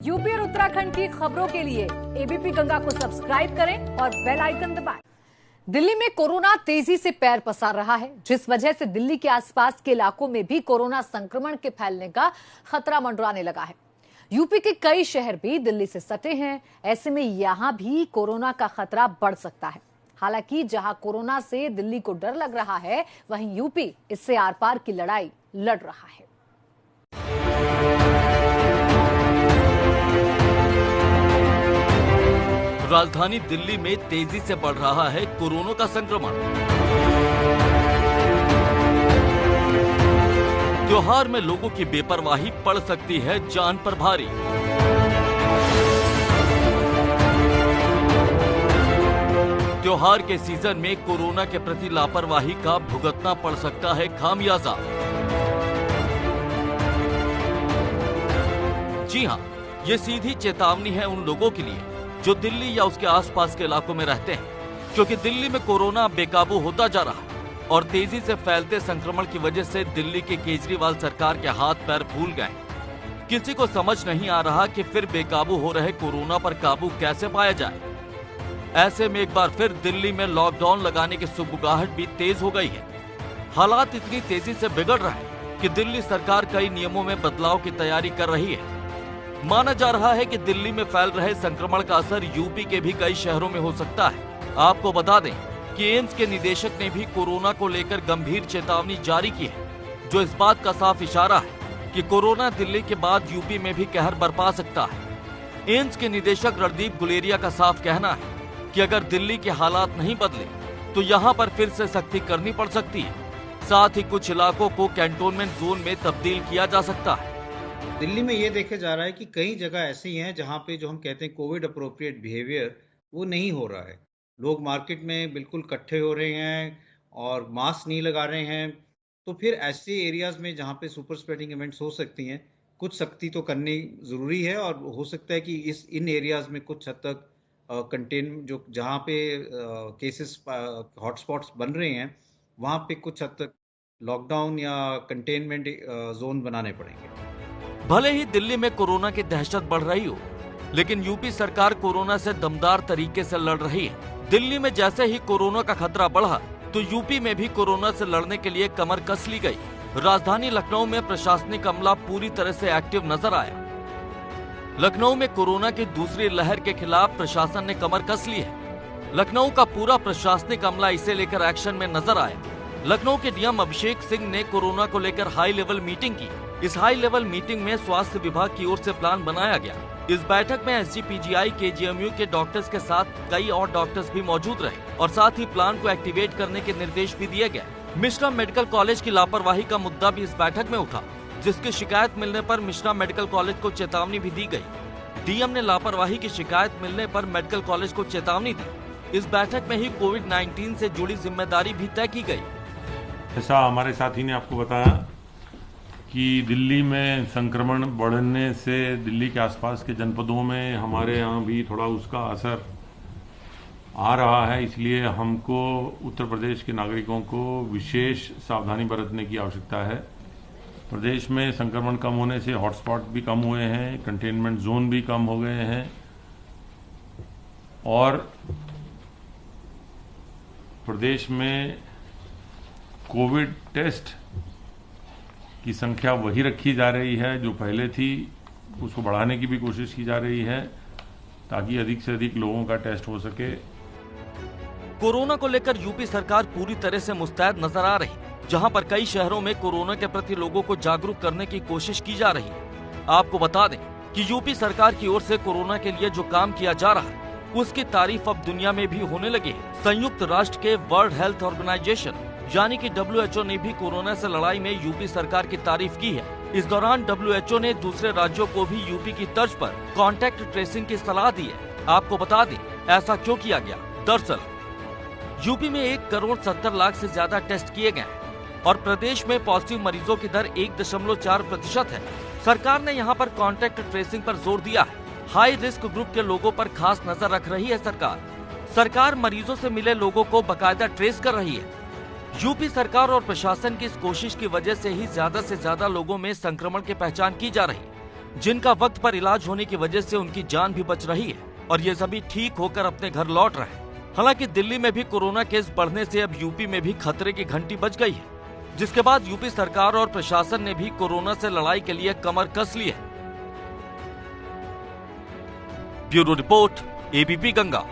UP और उत्तराखंड की खबरों के लिए एबीपी गंगा को सब्सक्राइब करें और बेल आइकन दबाएं। दिल्ली में कोरोना तेजी से पैर पसार रहा है, जिस वजह से दिल्ली के आसपास के इलाकों में भी कोरोना संक्रमण के फैलने का खतरा मंडराने लगा है। यूपी के कई शहर भी दिल्ली से सटे हैं, ऐसे में यहां भी कोरोना का खतरा बढ़ सकता है। हालांकि जहां कोरोना से दिल्ली को डर लग रहा है, वहीं यूपी इससे आर पार की लड़ाई लड़ रहा है। राजधानी दिल्ली में तेजी से बढ़ रहा है कोरोना का संक्रमण। त्योहार में लोगों की बेपरवाही पड़ सकती है जान पर भारी। त्योहार के सीजन में कोरोना के प्रति लापरवाही का भुगतना पड़ सकता है खामियाजा। जी हां, ये सीधी चेतावनी है उन लोगों के लिए जो दिल्ली या उसके आसपास के इलाकों में रहते हैं, क्योंकि दिल्ली में कोरोना बेकाबू होता जा रहा है और तेजी से फैलते संक्रमण की वजह से दिल्ली की केजरीवाल सरकार के हाथ पैर फूल गए। किसी को समझ नहीं आ रहा कि फिर बेकाबू हो रहे कोरोना पर काबू कैसे पाया जाए। ऐसे में एक बार फिर दिल्ली में लॉकडाउन लगाने की सुगबुगाहट भी तेज हो गई है। हालात इतनी तेजी से बिगड़ रहे हैं कि दिल्ली सरकार कई नियमों में बदलाव की तैयारी कर रही है। माना जा रहा है कि दिल्ली में फैल रहे संक्रमण का असर यूपी के भी कई शहरों में हो सकता है। आपको बता दें कि एम्स के निदेशक ने भी कोरोना को लेकर गंभीर चेतावनी जारी की है, जो इस बात का साफ इशारा है कि कोरोना दिल्ली के बाद यूपी में भी कहर बरपा सकता है। एम्स के निदेशक रणदीप गुलेरिया का साफ कहना है कि अगर दिल्ली के हालात नहीं बदले तो यहाँ पर फिर से सख्ती करनी पड़ सकती है। साथ ही कुछ इलाकों को कैंटोनमेंट जोन में तब्दील किया जा सकता है। दिल्ली में ये देखा जा रहा है कि कई जगह ऐसी हैं जहां पे जो हम कहते हैं कोविड अप्रोप्रिएट बिहेवियर वो नहीं हो रहा है। लोग मार्केट में बिल्कुल इकट्ठे हो रहे हैं और मास्क नहीं लगा रहे हैं। तो फिर ऐसे एरियाज में जहां पे सुपर स्प्रेडिंग इवेंट्स हो सकती हैं, कुछ सख्ती तो करनी जरूरी है और हो सकता है कि इन एरियाज में कुछ हद तक कंटेन जो जहां पे केसेस हॉटस्पॉट्स बन रहे हैं वहां पे कुछ हद तक लॉकडाउन या कंटेनमेंट जोन बनाने पड़ेंगे। भले ही दिल्ली में कोरोना की दहशत बढ़ रही हो, लेकिन यूपी सरकार कोरोना से दमदार तरीके से लड़ रही है। दिल्ली में जैसे ही कोरोना का खतरा बढ़ा तो यूपी में भी कोरोना से लड़ने के लिए कमर कस ली गई। राजधानी लखनऊ में प्रशासनिक अमला पूरी तरह से एक्टिव नजर आया। लखनऊ में कोरोना की दूसरी लहर के खिलाफ प्रशासन ने कमर कस ली है। लखनऊ का पूरा प्रशासनिक अमला इसे लेकर एक्शन में नजर आया। लखनऊ के डीएम अभिषेक सिंह ने कोरोना को लेकर हाई लेवल मीटिंग की। इस हाई लेवल मीटिंग में स्वास्थ्य विभाग की ओर से प्लान बनाया गया। इस बैठक में एसजीपीजीआई केजीएमयू के डॉक्टर्स के साथ कई और डॉक्टर्स भी मौजूद रहे और साथ ही प्लान को एक्टिवेट करने के निर्देश भी दिए गए। मिश्रा मेडिकल कॉलेज की लापरवाही का मुद्दा भी इस बैठक में उठा, जिसकी शिकायत मिलने पर मिश्रा मेडिकल कॉलेज को चेतावनी भी दी गई। डीएम ने लापरवाही की शिकायत मिलने पर मेडिकल कॉलेज को चेतावनी दी। इस बैठक में ही कोविड-19 से जुड़ी जिम्मेदारी भी तय की गई। ऐसा हमारे साथी ने आपको बताया कि दिल्ली में संक्रमण बढ़ने से दिल्ली के आसपास के जनपदों में हमारे यहाँ भी थोड़ा उसका असर आ रहा है, इसलिए हमको उत्तर प्रदेश के नागरिकों को विशेष सावधानी बरतने की आवश्यकता है। प्रदेश में संक्रमण कम होने से हॉटस्पॉट भी कम हुए हैं, कंटेनमेंट जोन भी कम हो गए हैं और प्रदेश में कोविड टेस्ट की संख्या वही रखी जा रही है जो पहले थी, उसको बढ़ाने की भी कोशिश की जा रही है ताकि अधिक से अधिक लोगों का टेस्ट हो सके। कोरोना को लेकर यूपी सरकार पूरी तरह से मुस्तैद नजर आ रही, जहां पर कई शहरों में कोरोना के प्रति लोगों को जागरूक करने की कोशिश की जा रही है। आपको बता दें कि यूपी सरकार की ओर से कोरोना के लिए जो काम किया जा रहा है उसकी तारीफ अब दुनिया में भी होने लगी है। संयुक्त राष्ट्र के वर्ल्ड हेल्थ ऑर्गेनाइजेशन यानी कि WHO ने भी कोरोना से लड़ाई में यूपी सरकार की तारीफ की है। इस दौरान WHO ने दूसरे राज्यों को भी यूपी की तर्ज पर कॉन्टैक्ट ट्रेसिंग की सलाह दी है। आपको बता दें ऐसा क्यों किया गया। दरअसल यूपी में 1,70,00,000 से ज्यादा टेस्ट किए गए हैं और प्रदेश में पॉजिटिव मरीजों की दर 1.4% है। सरकार ने यहाँ पर कॉन्टैक्ट ट्रेसिंग पर जोर दिया है। हाई रिस्क ग्रुप के लोगों पर खास नजर रख रही है सरकार मरीजों से मिले लोगों को बाकायदा ट्रेस कर रही है। यूपी सरकार और प्रशासन की इस कोशिश की वजह से ही ज्यादा लोगों में संक्रमण की पहचान की जा रही है। जिनका वक्त पर इलाज होने की वजह से उनकी जान भी बच रही है और ये सभी ठीक होकर अपने घर लौट रहे हैं। हालांकि दिल्ली में भी कोरोना केस बढ़ने से अब यूपी में भी खतरे की घंटी बज गई है, जिसके बाद यूपी सरकार और प्रशासन ने भी कोरोना से लड़ाई के लिए कमर कस ली है। Bureau report, ABP Ganga.